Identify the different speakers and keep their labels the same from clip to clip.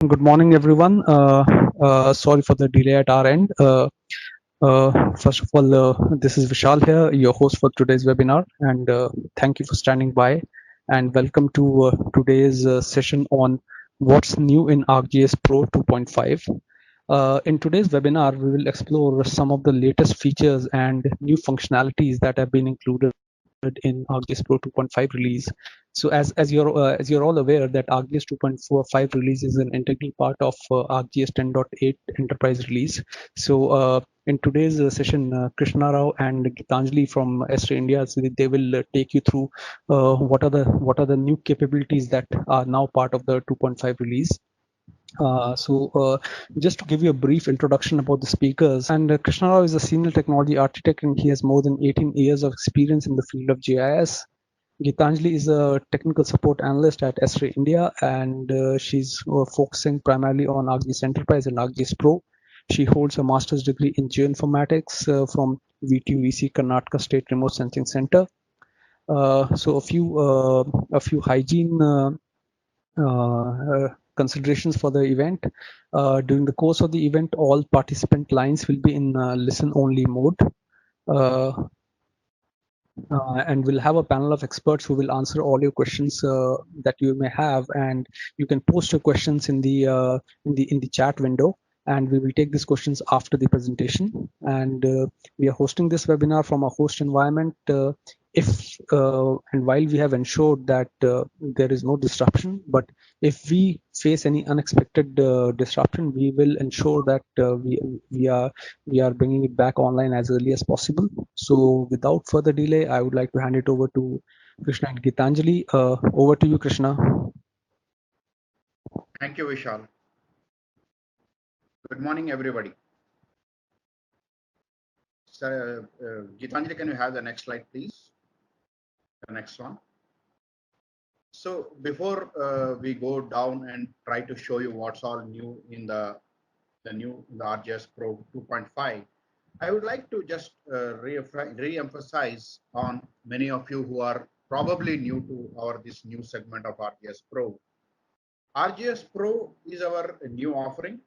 Speaker 1: Good morning, everyone. Sorry for the delay at our end. First of all, this is Vishal here, your host for today's webinar, and thank you for standing by. And welcome to today's session on what's new in ArcGIS Pro 2.5. In today's webinar, we will explore some of the latest features and new functionalities that have been included in ArcGIS Pro 2.5 release. So as you're all aware that ArcGIS 2.45 release is an integral part of ArcGIS 10.8 enterprise release. So in today's session, Krishna Rao and Gitanjali from Esri India, so they will take you through what are the new capabilities that are now part of the 2.5 release. Just to give you a brief introduction about the speakers, and Krishna Rao is a senior technology architect and he has more than 18 years of experience in the field of GIS. Gitanjali is a technical support analyst at Esri India, and she's focusing primarily on ArcGIS Enterprise and ArcGIS Pro. She holds a master's degree in geoinformatics from VTUEC Karnataka State Remote Sensing Center. A few hygiene considerations for the event. During the course of the event, all participant lines will be in listen-only mode. And we'll have a panel of experts who will answer all your questions that you may have, and you can post your questions in the chat window, and we will take these questions after the presentation. And we are hosting this webinar from a host environment. If and while we have ensured that there is no disruption, but if we face any unexpected disruption, we will ensure that we are bringing it back online as early as possible. So without further delay, I would like to hand it over to Krishna and Gitanjali. Over to you, Krishna.
Speaker 2: Thank you, Vishal. Good morning, everybody. So, Gitanjali, can you have the next slide, please? The next one. So before we go down and try to show you what's all new in the ArcGIS Pro 2.5, I would like to just re-emphasize on many of you who are probably new to this new segment of ArcGIS Pro. ArcGIS Pro is our new offering,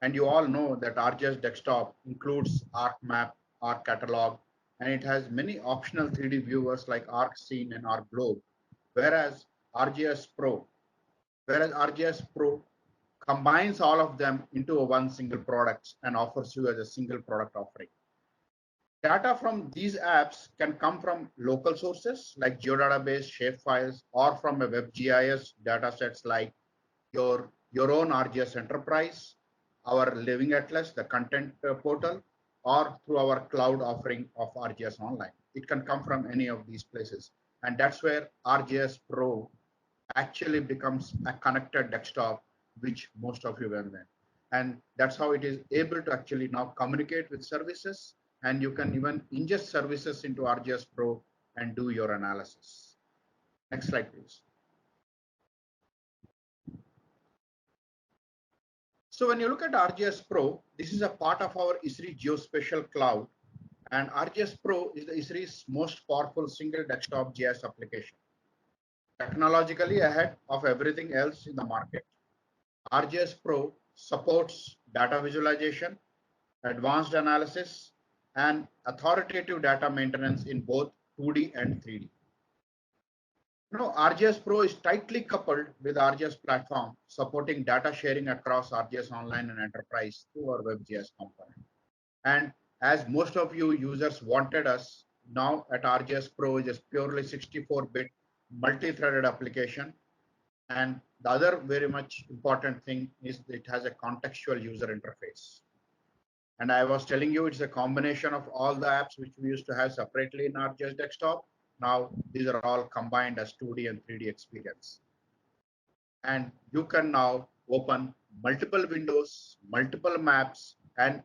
Speaker 2: and you all know that ArcGIS Desktop includes ArcMap, ArcCatalog, and it has many optional 3D viewers like ArcScene and ArcGlobe, whereas ArcGIS Pro combines all of them into one single product and offers you as a single product offering. Data from these apps can come from local sources like geodatabase, shapefiles, or from a WebGIS datasets like your own ArcGIS Enterprise, our Living Atlas, the content portal, or through our cloud offering of ArcGIS Online. It can come from any of these places. And that's where ArcGIS Pro actually becomes a connected desktop, which most of you will know. And that's how it is able to actually now communicate with services, and you can even ingest services into ArcGIS Pro and do your analysis. Next slide, please. So when you look at ArcGIS Pro, this is a part of our Esri Geospatial Cloud, and ArcGIS Pro is the Esri's most powerful single desktop GIS application. Technologically ahead of everything else in the market, ArcGIS Pro supports data visualization, advanced analysis, and authoritative data maintenance in both 2D and 3D. Now, ArcGIS Pro is tightly coupled with ArcGIS platform, supporting data sharing across ArcGIS Online and Enterprise through our WebGIS component. And as most of you users wanted us, now at ArcGIS Pro is just purely 64-bit multi-threaded application. And the other very much important thing is it has a contextual user interface. And I was telling you it's a combination of all the apps which we used to have separately in ArcGIS Desktop. Now these are all combined as 2D and 3D experience. And you can now open multiple windows, multiple maps, and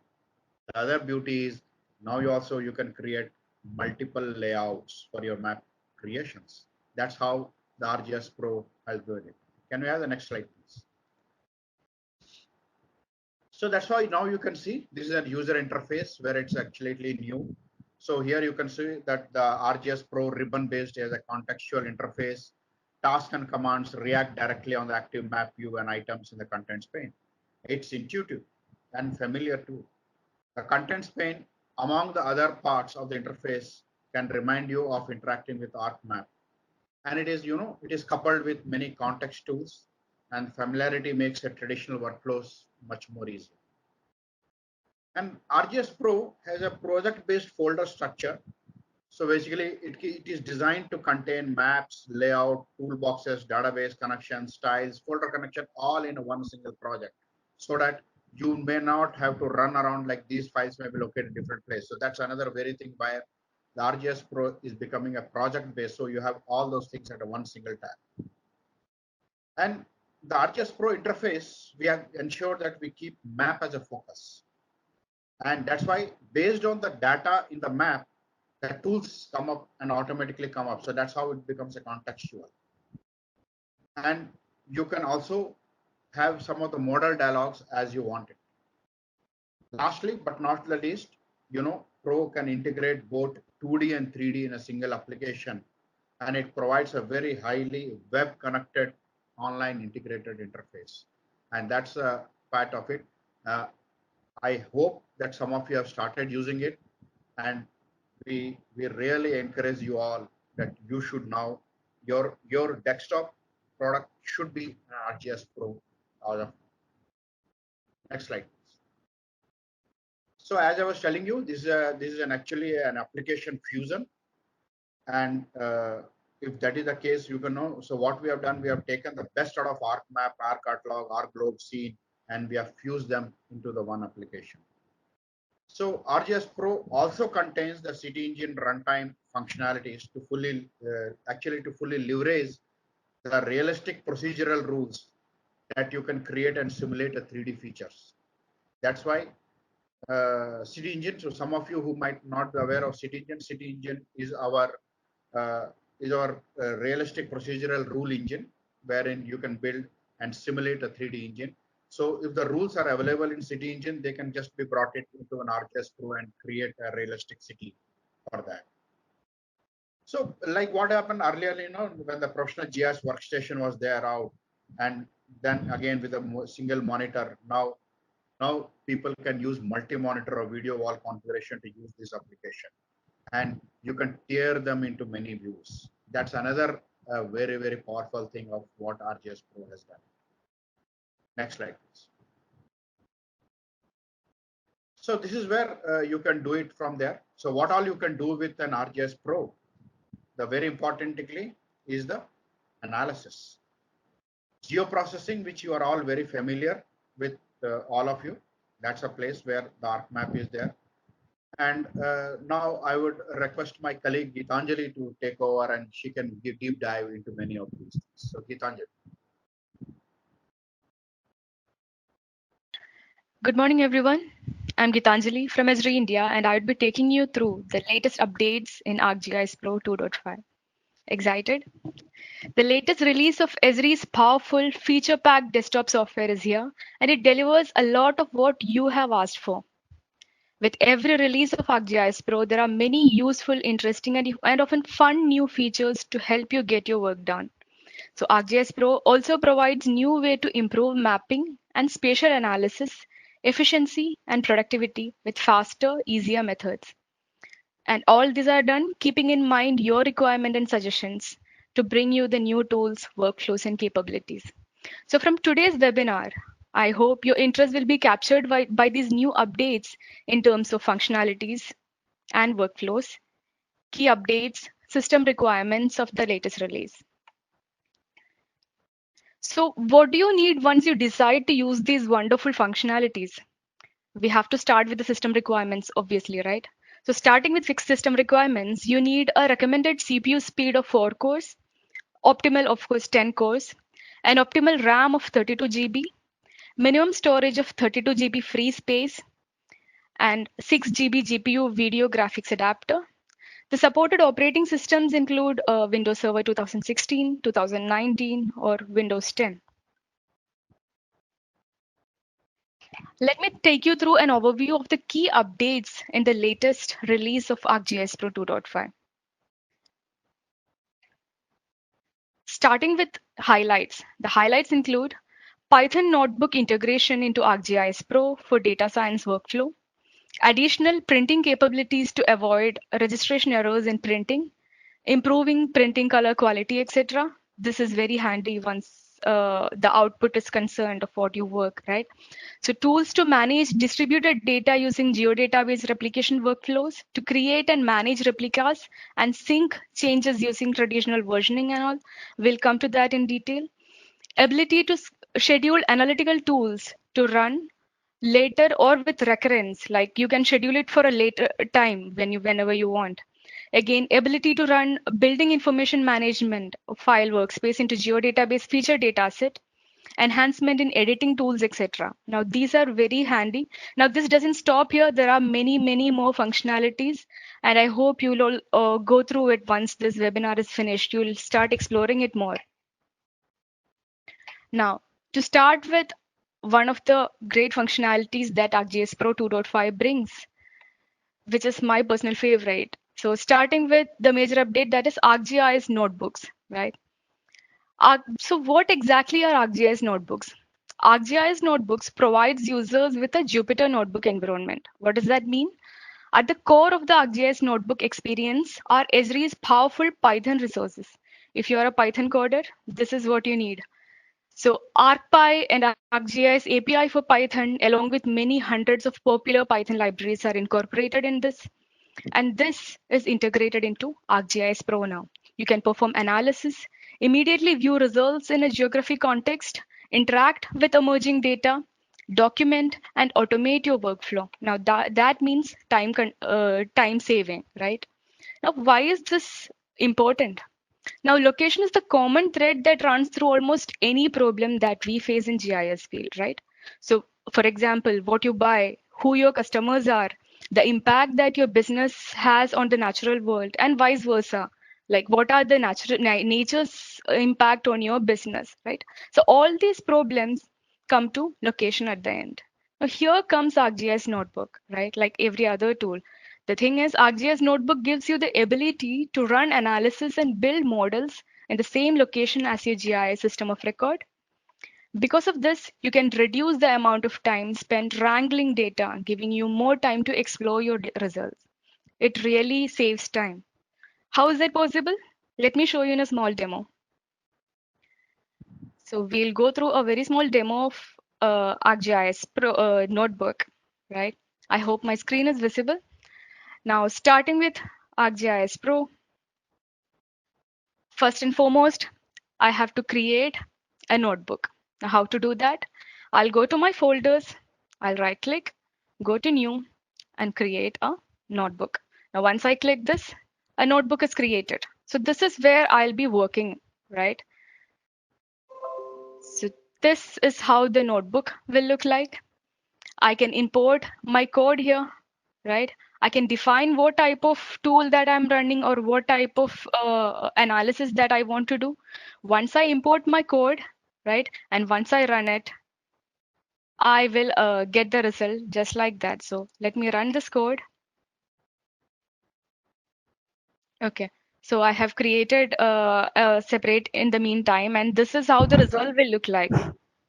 Speaker 2: the other beauty is now you can create multiple layouts for your map creations. That's how the ArcGIS Pro has done it. Can we have the next slide, please? So that's why now you can see this is a user interface where it's actually new. So here you can see that the ArcGIS Pro ribbon based has a contextual interface. tasks and commands react directly on the active map view and items in the contents pane. It's intuitive and familiar too. The contents pane, among the other parts of the interface, can remind you of interacting with ArcMap. And it is, it is coupled with many context tools, and familiarity makes the traditional workflows much more easy. And RGS Pro has a project-based folder structure. So basically, it is designed to contain maps, layout, toolboxes, database connections, styles, folder connection, all in one single project, so that you may not have to run around like these files may be located in different places. So that's another very thing why the RGS Pro is becoming a project-based. So you have all those things at one single tab. And the RGS Pro interface, we have ensured that we keep map as a focus. And that's why, based on the data in the map, the tools come up and automatically come up. So that's how it becomes a contextual. And you can also have some of the modal dialogues as you want it. Lastly, but not the least, Pro can integrate both 2D and 3D in a single application. And it provides a very highly web connected online integrated interface. And that's a part of it. I hope that some of you have started using it, and we really encourage you all that you should now, your desktop product should be an RGS Pro out of. Next slide. So as I was telling you, this is actually an application fusion, and if that is the case, you can know. So what we have done, we have taken the best out of ArcMap, ArcCatalog, ArcGlobe Scene, and we have fused them into the one application. So RGS Pro also contains the City Engine runtime functionalities to fully leverage the realistic procedural rules that you can create and simulate a 3D features. That's why City Engine. So some of you who might not be aware of City Engine is our realistic procedural rule engine, wherein you can build and simulate a 3D engine. So if the rules are available in City Engine, they can just be brought into an RGS Pro and create a realistic city for that. So like what happened earlier, when the professional GIS workstation was there out, and then again with a single monitor, now people can use multi-monitor or video wall configuration to use this application. And you can tear them into many views. That's another very, very powerful thing of what RGS Pro has done. Next slide, please. So this is where you can do it from there. So what all you can do with an RGS Pro? The very importantly is the analysis. Geoprocessing, which you are all very familiar with, all of you. That's a place where the ArcMap is there. And now I would request my colleague Gitanjali to take over, and she can give deep dive into many of these things. So Gitanjali.
Speaker 3: Good morning, everyone. I'm Gitanjali from Esri India, and I would be taking you through the latest updates in ArcGIS Pro 2.5. Excited? The latest release of Esri's powerful feature-packed desktop software is here, and it delivers a lot of what you have asked for. With every release of ArcGIS Pro, there are many useful, interesting, and often fun new features to help you get your work done. So ArcGIS Pro also provides new way to improve mapping and spatial analysis, efficiency, and productivity with faster, easier methods. And all these are done keeping in mind your requirement and suggestions to bring you the new tools, workflows, and capabilities. So from today's webinar, I hope your interest will be captured by these new updates in terms of functionalities and workflows, key updates, system requirements of the latest release. So what do you need once you decide to use these wonderful functionalities? We have to start with the system requirements, obviously, right? So starting with fixed system requirements, you need a recommended CPU speed of 4 cores, optimal, of course, 10 cores, an optimal RAM of 32 GB, minimum storage of 32 GB free space, and 6 GB GPU video graphics adapter. The supported operating systems include Windows Server 2016, 2019, or Windows 10. Let me take you through an overview of the key updates in the latest release of ArcGIS Pro 2.5. starting with highlights. The highlights include Python notebook integration into ArcGIS Pro for data science workflow, additional printing capabilities to avoid registration errors in printing, improving printing color quality, etc. This is very handy once the output is concerned of what you work, right? So tools to manage distributed data using geodatabase replication workflows to create and manage replicas and sync changes using traditional versioning and all. We'll come to that in detail. Ability to schedule analytical tools to run later or with recurrence, like you can schedule it for a later time whenever you want. Again, ability to run building information management file workspace into geodatabase feature dataset, enhancement in editing tools, etc. Now, these are very handy. Now, this doesn't stop here. There are many more functionalities, and I hope you'll all go through it once this webinar is finished. You'll start exploring it more. Now, to start with, one of the great functionalities that ArcGIS Pro 2.5 brings, which is my personal favorite. So starting with the major update, that is ArcGIS notebooks, right? So what exactly are ArcGIS notebooks? ArcGIS notebooks provides users with a Jupyter notebook environment. What does that mean? At the core of the ArcGIS notebook experience are Esri's powerful Python resources. If you are a Python coder, this is what you need. So ArcPy and ArcGIS API for Python, along with many hundreds of popular Python libraries, are incorporated in this. And this is integrated into ArcGIS Pro now. You can perform analysis, immediately view results in a geography context, interact with emerging data, document, and automate your workflow. Now that means time saving, right? Now, why is this important? Now, location is the common thread that runs through almost any problem that we face in GIS field, right? So, for example, what you buy, who your customers are, the impact that your business has on the natural world, and vice versa. Like, what are the nature's impact on your business, right? So, all these problems come to location at the end. Now, here comes ArcGIS Notebook, right? Like every other tool. The thing is, ArcGIS Notebook gives you the ability to run analysis and build models in the same location as your GIS system of record. Because of this, you can reduce the amount of time spent wrangling data, giving you more time to explore your results. It really saves time. How is that possible? Let me show you in a small demo. So we'll go through a very small demo of ArcGIS Pro notebook, right? I hope my screen is visible. Now, starting with ArcGIS Pro, first and foremost, I have to create a notebook. Now, how to do that? I'll go to my folders, I'll right click, go to new, and create a notebook. Now, once I click this, a notebook is created. So this is where I'll be working, right? So this is how the notebook will look like. I can import my code here, right? I can define what type of tool that I'm running or what type of analysis that I want to do. Once I import my code, right? And once I run it, I will get the result just like that. So let me run this code. Okay. So I have created a separate in the meantime, and this is how the result will look like.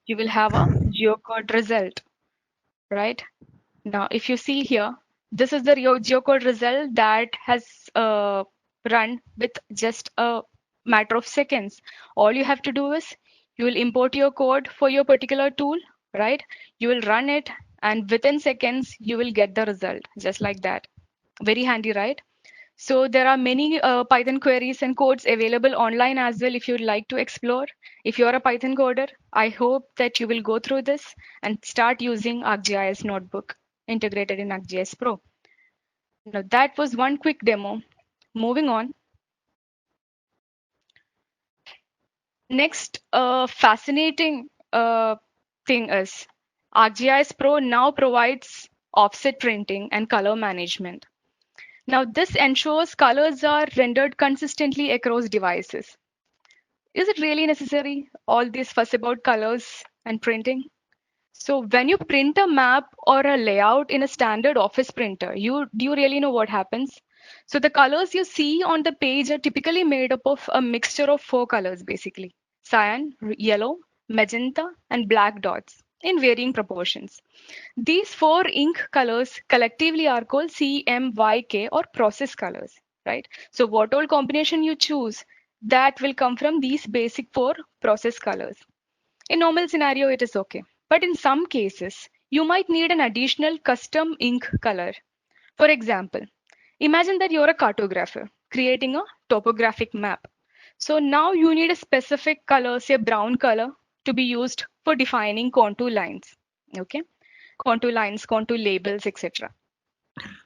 Speaker 3: You will have a geocode result, right? Now, if you see here, this is the geocode result that has run with just a matter of seconds. All you have to do is you will import your code for your particular tool, right? You will run it, and within seconds, you will get the result just like that. Very handy, right? So there are many Python queries and codes available online as well if you'd like to explore. If you're a Python coder, I hope that you will go through this and start using ArcGIS Notebook integrated in ArcGIS Pro. Now that was one quick demo. Moving on. Next fascinating thing is ArcGIS Pro now provides offset printing and color management. Now, this ensures colors are rendered consistently across devices. Is it really necessary, all this fuss about colors and printing? So when you print a map or a layout in a standard office printer, do you really know what happens? So the colors you see on the page are typically made up of a mixture of 4 colors basically: cyan, yellow, magenta, and black dots in varying proportions. These 4 ink colors collectively are called CMYK or process colors, right? So what all combination you choose, that will come from these basic 4 process colors. In normal scenario, it is okay. But in some cases, you might need an additional custom ink color. For example, imagine that you're a cartographer creating a topographic map. So now you need a specific color, say brown color, to be used for defining contour lines. Okay, contour lines, contour labels, etc.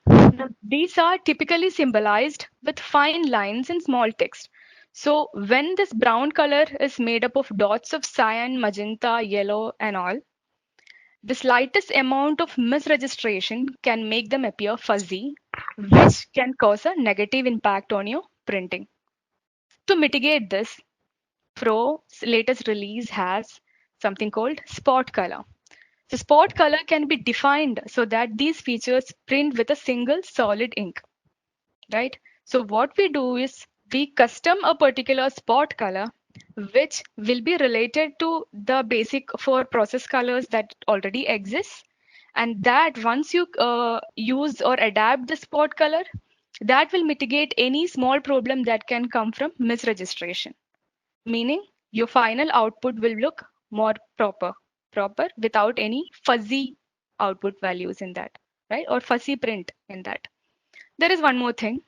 Speaker 3: Now, these are typically symbolized with fine lines and small text. So when this brown color is made up of dots of cyan, magenta, yellow, and all, the slightest amount of misregistration can make them appear fuzzy, which can cause a negative impact on your printing. To mitigate this, Pro's latest release has something called spot color. The spot color can be defined so that these features print with a single solid ink, right? So what we do is we custom a particular spot color which will be related to the basic 4 process colors that already exist, and that once you use or adapt the spot color, that will mitigate any small problem that can come from misregistration, meaning your final output will look more proper without any fuzzy output values in that, right? Or fuzzy print in that. There is one more thing.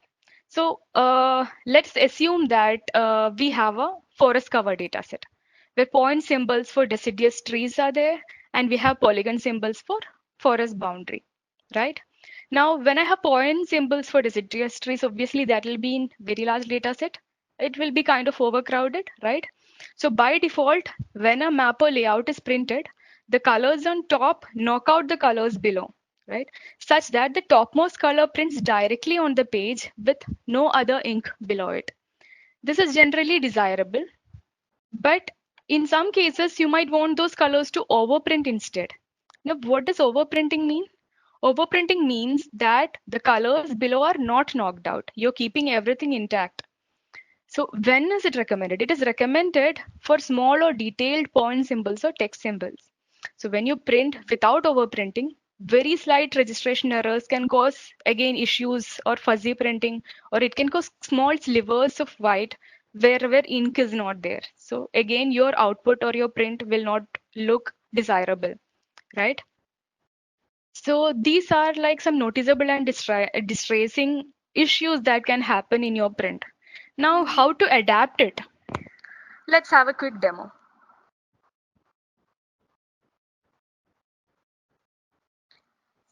Speaker 3: So let's assume that we have a forest cover data set where point symbols for deciduous trees are there, and we have polygon symbols for forest boundary, right? Now, when I have point symbols for deciduous trees, obviously that will be in very large data set. It will be kind of overcrowded, right? So by default, when a map or layout is printed, the colors on top knock out the colors below, right? Such that the topmost color prints directly on the page with no other ink below it. This is generally desirable, but in some cases, you might want those colors to overprint instead. Now, what does overprinting mean? Overprinting means that the colors below are not knocked out. You're keeping everything intact. So when is it recommended? It is recommended for small or detailed point symbols or text symbols. So when you print without overprinting, very slight registration errors can cause again issues or fuzzy printing, or it can cause small slivers of white where ink is not there. So again, your output or your print will not look desirable, right? So these are like some noticeable and distressing issues that can happen in your print. Now, how to adapt it? Let's have a quick demo.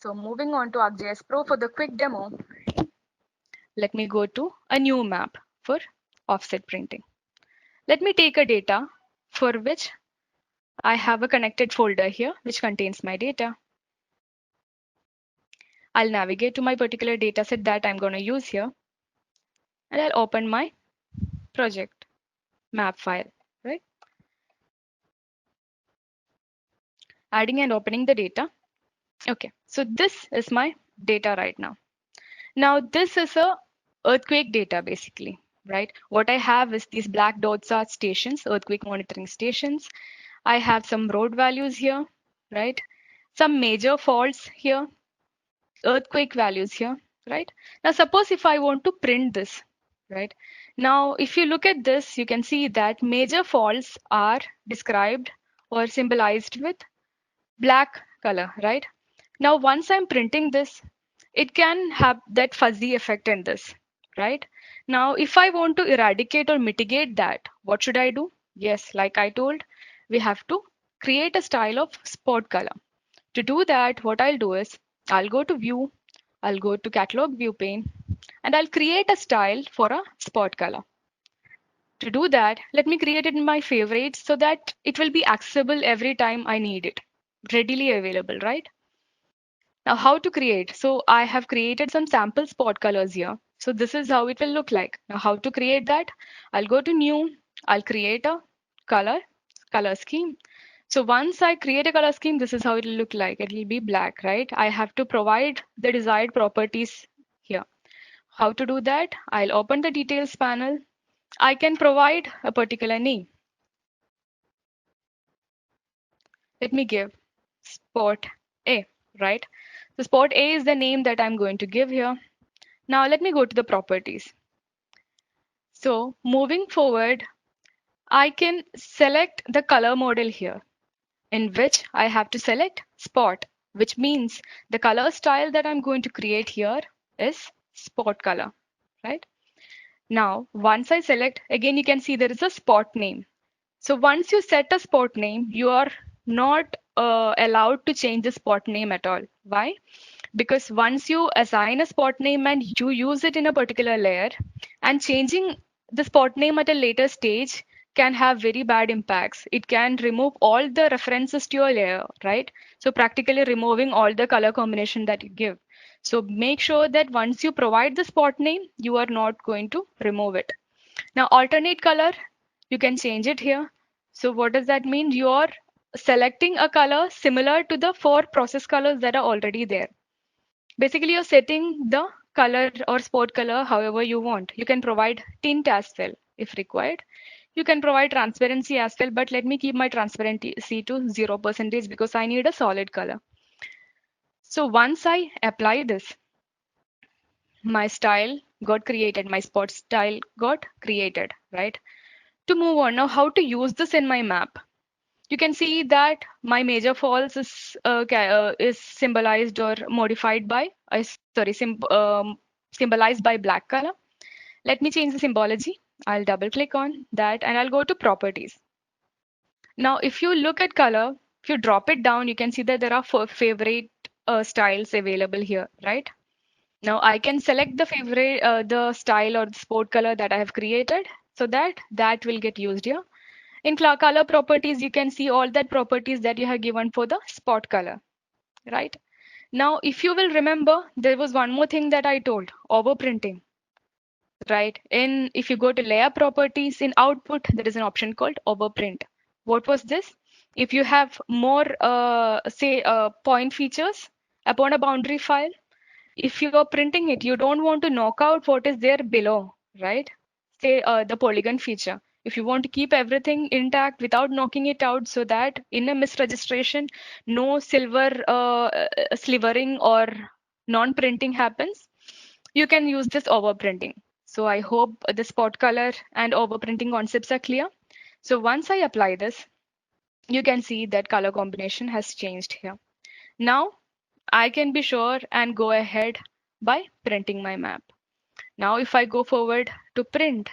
Speaker 3: So moving on to ArcGIS Pro for the quick demo, let me go to a new map for offset printing. Let me take a data for which I have a connected folder here, which contains my data. I'll navigate to my particular data set that I'm going to use here, and I'll open my project map file, right? Adding and opening the data. Okay, so this is my data right now. Now this is a earthquake data basically, right? What I have is these black dots are stations, earthquake monitoring stations. I have some road values here, right? Some major faults here, earthquake values here, right? Now suppose if I want to print this, right? Now if you look at this, you can see that major faults are described or symbolized with black color, right? Now once I'm printing this, it can have that fuzzy effect in this, right? Now, if I want to eradicate or mitigate that, what should I do? Yes, like I told, we have to create a style of spot color. To do that, what I'll do is I'll go to view, I'll go to catalog view pane, and I'll create a style for a spot color. To do that, let me create it in my favorites so that it will be accessible every time I need it, readily available, right? Now, how to create? So I have created some sample spot colors here. So this is how it will look like. Now, how to create that? I'll go to new, I'll create a color scheme. So once I create a color scheme, this is how it will look like. It will be black, right? I have to provide the desired properties here. how to do that? I'll open the details panel. I can provide a particular name. Let me give sport A, right? So sport A is the name that I'm going to give here. Now let me go to the properties. So moving forward, I can select the color model here, in which I have to select spot, which means the color style that I'm going to create here is spot color, right? Now, once I select, again, you can see there is a spot name. So once you set a spot name, you are not allowed to change the spot name at all. Why? Because once you assign a spot name and you use it in a particular layer, and changing the spot name at a later stage can have very bad impacts. It can remove all the references to your layer, right? So practically removing all the color combination that you give. So make sure that once you provide the spot name, you are not going to remove it. Now alternate color, you can change it here. So what does that mean? You're selecting a color similar to the 4 process colors that are already there. Basically, you're setting the color or spot color however you want. You can provide tint as well if required. You can provide transparency as well, but let me keep my transparency to 0% because I need a solid color. So once I apply this, my style got created, my spot style got created, right? To move on now, how to use this in my map? You can see that my major falls is symbolized or modified by, symbolized by black color. Let me change the symbology. I'll double click on that and I'll go to properties. Now, if you look at color, if you drop it down, you can see that there are 4 favorite styles available here, right? Now I can select the favorite, the style or the sport color that I have created so that that will get used here. In color properties, you can see all that properties that you have given for the spot color, right? Now, if you will remember, there was one more thing that I told, overprinting, right? If you go to layer properties in output, there is an option called overprint. What was this? If you have more, point features upon a boundary file, if you're printing it, you don't want to knock out what is there below, right? Say the polygon feature. If you want to keep everything intact without knocking it out so that in a misregistration, no silver slivering or non-printing happens, you can use this overprinting. So I hope the spot color and overprinting concepts are clear. So once I apply this, you can see that color combination has changed here. Now I can be sure and go ahead by printing my map. Now, if I go forward to print,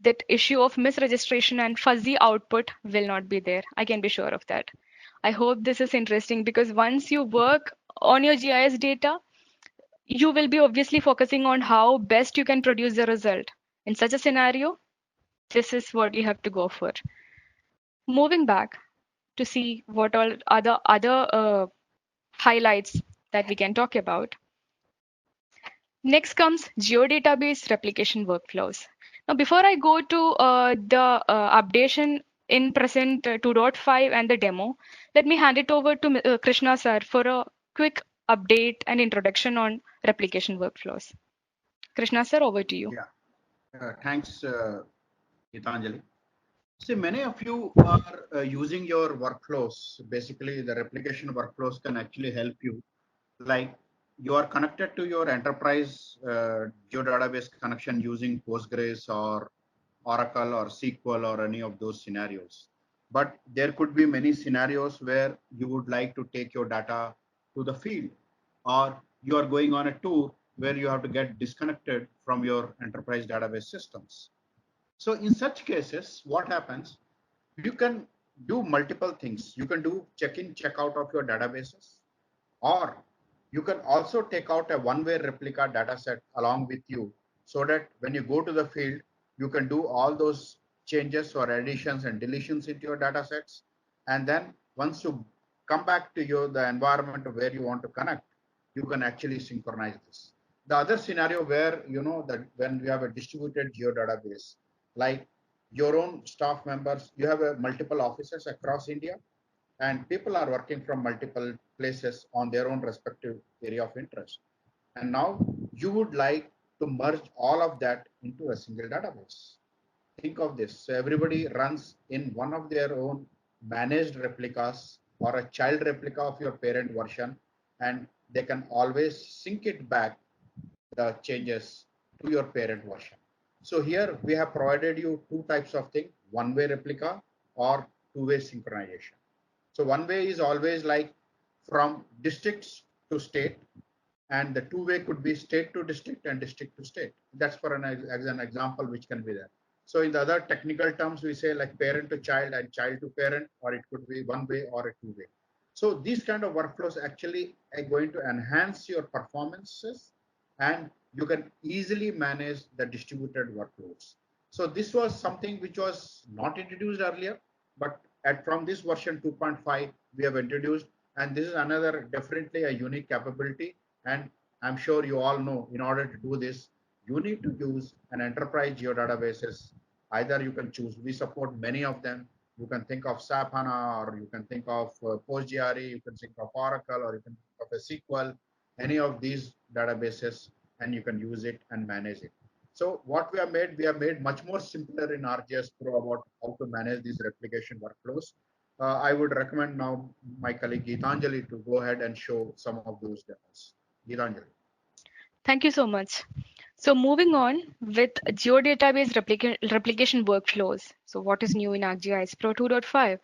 Speaker 3: that issue of misregistration and fuzzy output will not be there. I can be sure of that. I hope this is interesting because once you work on your GIS data, you will be obviously focusing on how best you can produce the result. In such a scenario, this is what you have to go for. Moving back to see what all other highlights that we can talk about. Next comes geodatabase replication workflows. Now, before I go to the updation in present 2.5 and the demo, let me hand it over to Krishna sir for a quick update and introduction on replication workflows. Krishna sir, over to you.
Speaker 2: Yeah, thanks, Gitanjali. See, many of you are using your workflows. Basically, the replication workflows can actually help you. Like you are connected to your enterprise geodatabase connection using Postgres or Oracle or SQL or any of those scenarios. But there could be many scenarios where you would like to take your data to the field, or you are going on a tour where you have to get disconnected from your enterprise database systems. So in such cases, what happens? You can do multiple things. You can do check-in, check-out of your databases, or you can also take out a one-way replica dataset along with you so that when you go to the field, you can do all those changes or additions and deletions into your datasets. And then once you come back to the environment where you want to connect, you can actually synchronize this. The other scenario where, that when you have a distributed geodatabase, like your own staff members, you have multiple offices across India, and people are working from multiple places on their own respective area of interest. And now you would like to merge all of that into a single database. Think of this. So everybody runs in one of their own managed replicas or a child replica of your parent version, and they can always sync it back the changes to your parent version. So here we have provided you two types of thing, one-way replica or two-way synchronization. So one way is always like from districts to state, and the two-way could be state to district and district to state. That's for as an example which can be there. So in the other technical terms, we say like parent to child and child to parent, or it could be one way or a two-way. So these kind of workflows actually are going to enhance your performances, and you can easily manage the distributed workloads. So this was something which was not introduced earlier, but from this version 2.5, we have introduced, and this is another definitely a unique capability. And I'm sure you all know, in order to do this, you need to use an enterprise geodatabases. Either you can choose, we support many of them. You can think of SAP HANA, or you can think of PostGRE, you can think of Oracle, or you can think of a SQL, any of these databases, and you can use it and manage it. So what we have made much more simpler in ArcGIS Pro about how to manage these replication workflows. I would recommend now my colleague Geetanjali to go ahead and show some of those demos. Geetanjali.
Speaker 3: Thank you so much. So moving on with geodatabase replication workflows. So what is new in ArcGIS Pro 2.5?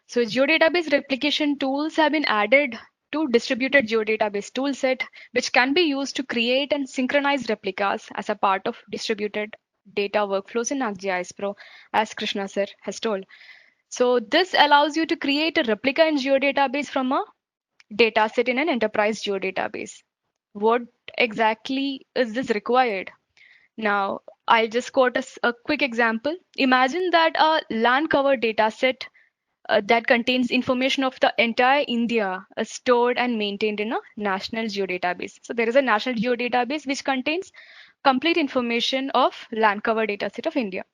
Speaker 3: So geodatabase replication tools have been added to distributed geodatabase toolset, which can be used to create and synchronize replicas as a part of distributed data workflows in ArcGIS Pro, as Krishna sir has told. So this allows you to create a replica in geodatabase from a dataset in an enterprise geodatabase. What exactly is this required? Now, I'll just quote a quick example. Imagine that a land cover dataset that contains information of the entire India is stored and maintained in a national geodatabase. So there is a national geodatabase which contains complete information of land cover dataset of India.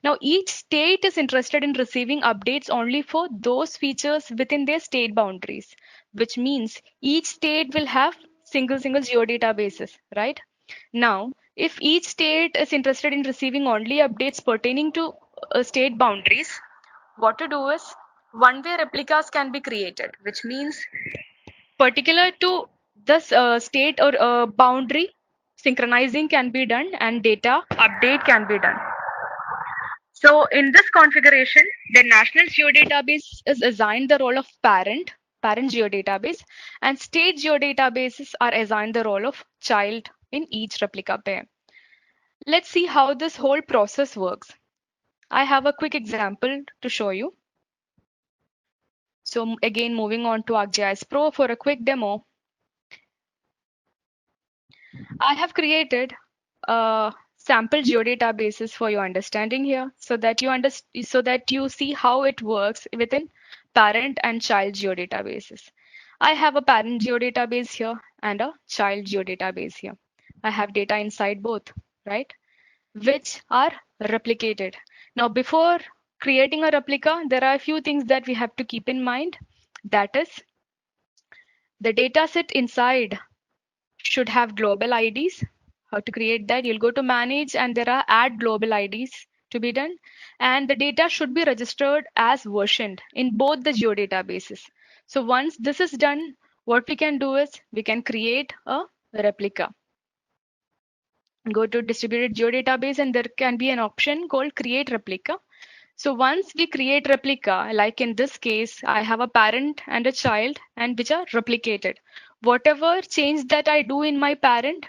Speaker 3: Now, each state is interested in receiving updates only for those features within their state boundaries, which means each state will have single geodatabases, right? Now, if each state is interested in receiving only updates pertaining to state boundaries, what to do is one-way replicas can be created, which means particular to this state or boundary, synchronizing can be done and data update can be done. So in this configuration, the national geodatabase is assigned the role of parent geodatabase, and state geodatabases are assigned the role of child in each replica pair. Let's see how this whole process works. I have a quick example to show you. So again, moving on to ArcGIS Pro for a quick demo. I have created sample geodatabases for your understanding here, so that you see how it works within parent and child geodatabases. I have a parent geodatabase here and a child geodatabase here. I have data inside both, right? Which are replicated. Now, before creating a replica, there are a few things that we have to keep in mind. That is, the dataset inside should have global IDs. How to create that? You'll go to manage and there are add global IDs to be done. And the data should be registered as versioned in both the geodatabases. So once this is done, what we can do is we can create a replica. Go to distributed geodatabase and there can be an option called create replica. So once we create replica, like in this case, I have a parent and a child and which are replicated. Whatever change that I do in my parent,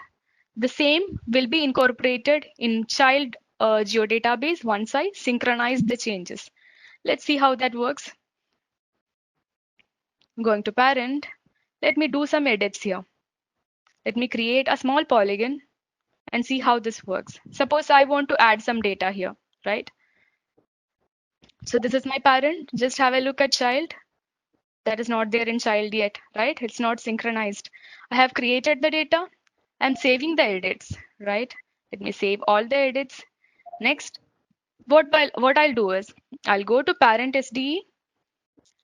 Speaker 3: the same will be incorporated in child geodatabase once I synchronize the changes. Let's see how that works. Going to parent, let me do some edits here. Let me create a small polygon and see how this works. Suppose I want to add some data here, right? So this is my parent. Just have a look at child. That is not there in child yet, right? It's not synchronized. I have created the data. I'm saving the edits, right? Let me save all the edits. Next, what I'll do is I'll go to parent SDE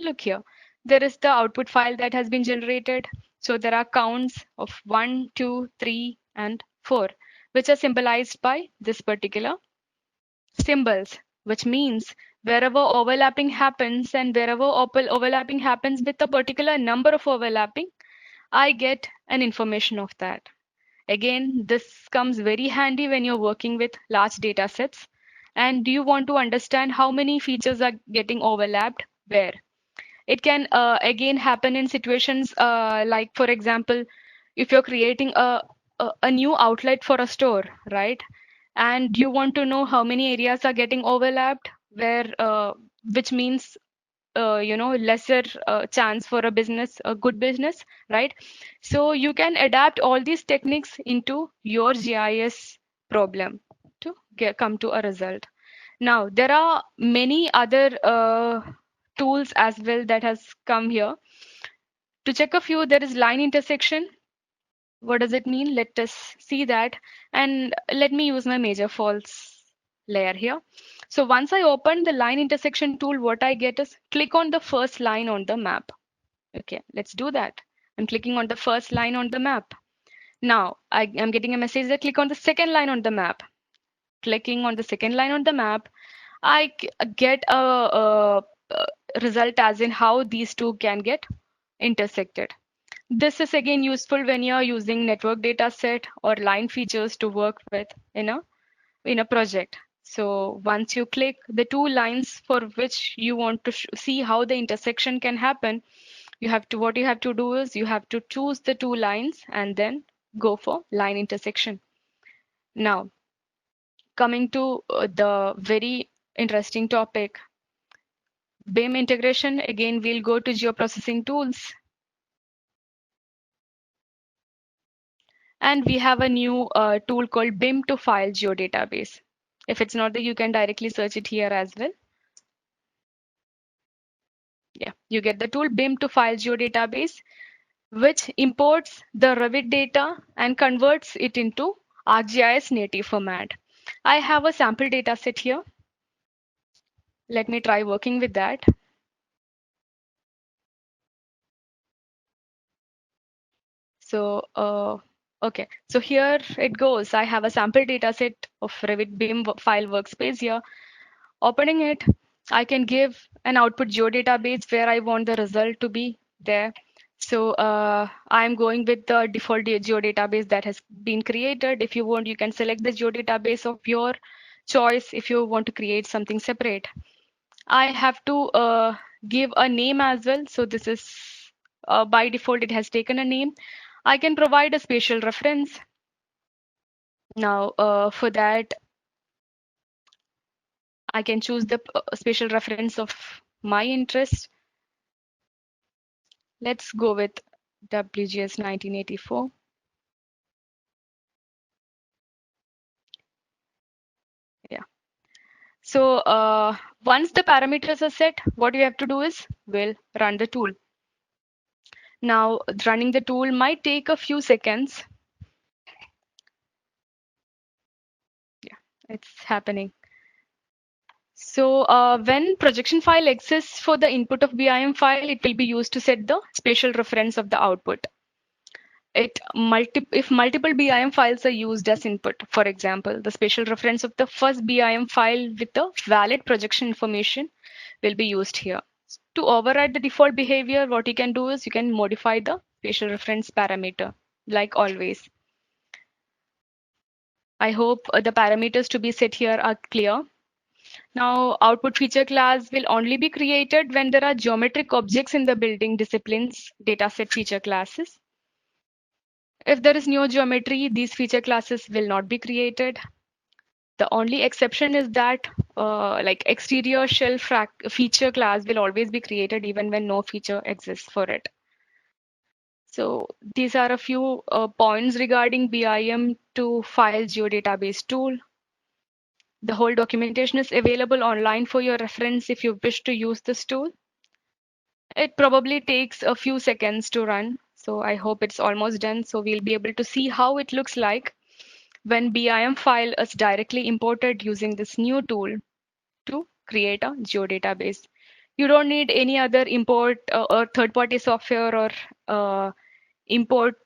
Speaker 3: Look here, there is the output file that has been generated. So there are counts of 1, 2, 3, and 4, which are symbolized by this particular symbols, which means wherever overlapping happens and wherever overlapping happens with a particular number of overlapping, I get an information of that. Again, this comes very handy when you're working with large data sets. And do you want to understand how many features are getting overlapped where? It can again happen in situations like, for example, if you're creating a new outlet for a store, right? And you want to know how many areas are getting overlapped, where which means lesser chance for a business, a good business, right? So you can adapt all these techniques into your GIS problem to come to a result. Now there are many other tools as well that has come here. To check a few, there is line intersection. What does it mean? Let us see that. And let me use my major faults layer here. So once I open the line intersection tool, what I get is click on the first line on the map. Okay, let's do that. I'm clicking on the first line on the map. Now I am getting a message that click on the second line on the map. Clicking on the second line on the map, I get a result as in how these two can get intersected. This is again useful when you're using network data set or line features to work with in a project. So once you click the two lines for which you want to see how the intersection can happen, what you have to do is you have to choose the two lines and then go for line intersection. Now, coming to the very interesting topic, BIM integration. Again, we'll go to geoprocessing tools. And we have a new tool called BIM to file geodatabase. If it's not there, you can directly search it here as well. Yeah, you get the tool BIM to file geodatabase, which imports the Revit data and converts it into ArcGIS native format. I have a sample data set here. Let me try working with that. So, okay, so here it goes. I have a sample data set of Revit BIM file workspace here. Opening it, I can give an output geodatabase where I want the result to be there. So I'm going with the default geodatabase that has been created. If you want, you can select the geodatabase of your choice if you want to create something separate. I have to give a name as well. So this is by default, it has taken a name. I can provide a spatial reference. Now for that, I can choose the spatial reference of my interest. Let's go with WGS 1984. Yeah. So once the parameters are set, what you have to do is we'll run the tool. Now, running the tool might take a few seconds. Yeah, it's happening. So when projection file exists for the input of BIM file, it will be used to set the spatial reference of the output. If multiple BIM files are used as input, for example, the spatial reference of the first BIM file with the valid projection information will be used here. To override the default behavior, what you can do is you can modify the spatial reference parameter, like always. I hope the parameters to be set here are clear. Now, output feature class will only be created when there are geometric objects in the building disciplines dataset feature classes. If there is no geometry, these feature classes will not be created. The only exception is that like exterior shell feature class will always be created even when no feature exists for it. So these are a few points regarding BIM to file geodatabase tool. The whole documentation is available online for your reference if you wish to use this tool. It probably takes a few seconds to run. So I hope it's almost done. So we'll be able to see how it looks like when BIM file is directly imported using this new tool to create a geodatabase. You don't need any other import or third-party software or import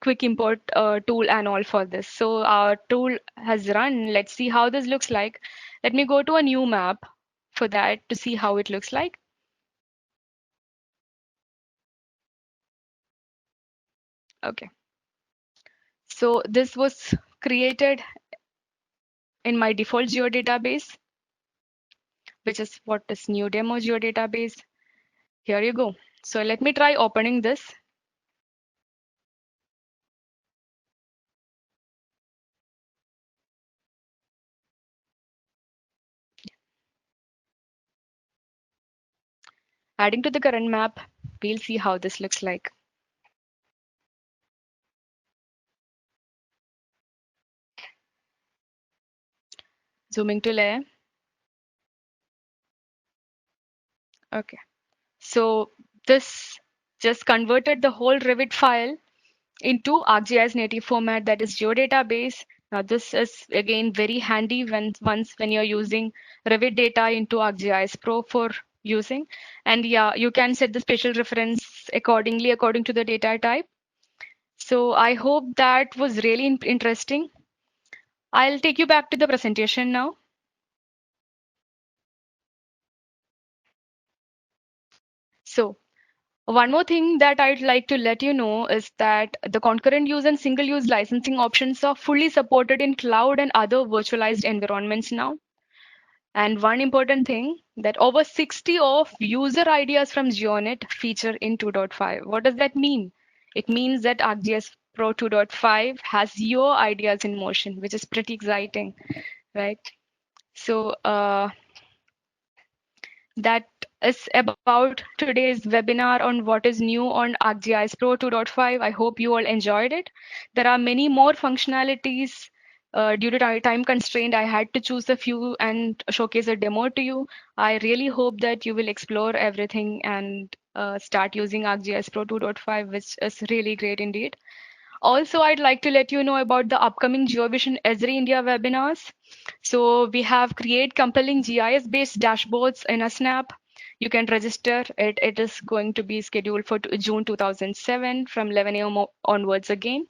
Speaker 3: quick import tool and all for this. So our tool has run. Let's see how this looks like. Let me go to a new map for that to see how it looks like. Okay. So this was created in my default geodatabase, which is what is new demo geodatabase. Here you go. So let me try opening this. Adding to the current map, we'll see how this looks like. Zooming to layer. Okay. So this just converted the whole Revit file into ArcGIS native format, that is geodatabase. Now this is again very handy when you're using Revit data into ArcGIS Pro for using. And yeah, you can set the spatial reference accordingly according to the data type. So I hope that was really interesting. I'll take you back to the presentation now. So one more thing that I'd like to let you know is that the concurrent use and single use licensing options are fully supported in cloud and other virtualized environments now. And one important thing that over 60 of user ideas from GeoNet feature in 2.5. What does that mean? It means that ArcGIS Pro 2.5 has your ideas in motion, which is pretty exciting, right? So that is about today's webinar on what is new on ArcGIS Pro 2.5. I hope you all enjoyed it. There are many more functionalities. Due to time constraint, I had to choose a few and showcase a demo to you. I really hope that you will explore everything and start using ArcGIS Pro 2.5, which is really great indeed. Also, I'd like to let you know about the upcoming GeoVision Esri India webinars. So we have create compelling GIS-based dashboards in a snap. You can register it. It is going to be scheduled for June 2007 from 11 a.m. onwards again.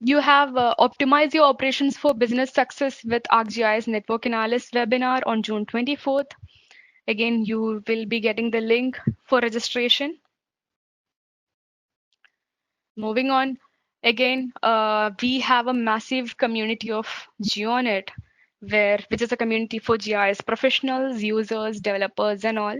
Speaker 3: You have optimize your operations for business success with ArcGIS Network Analyst webinar on June 24th. Again, you will be getting the link for registration. Moving on, again, we have a massive community of GeoNet, which is a community for GIS professionals, users, developers, and all.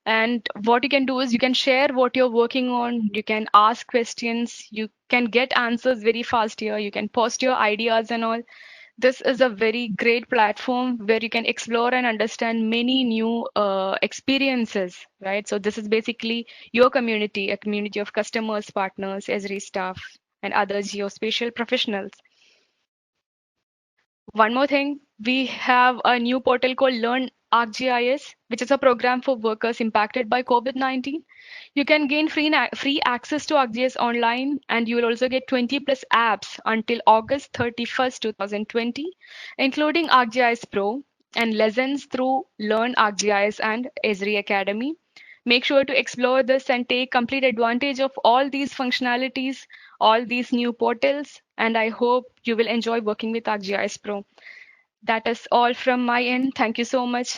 Speaker 3: And what you can do is you can share what you're working on. You can ask questions. You can get answers very fast here. You can post your ideas and all. This is a very great platform where you can explore and understand many new experiences, right? So this is basically your community, a community of customers, partners, Esri staff, and other geospatial professionals. One more thing, we have a new portal called Learn ArcGIS, which is a program for workers impacted by COVID-19. You can gain free access to ArcGIS online, and you will also get 20 plus apps until August 31st, 2020, including ArcGIS Pro and lessons through Learn ArcGIS and Esri Academy. Make sure to explore this and take complete advantage of all these functionalities, all these new portals, and I hope you will enjoy working with ArcGIS Pro. That is all from my end. Thank you so much.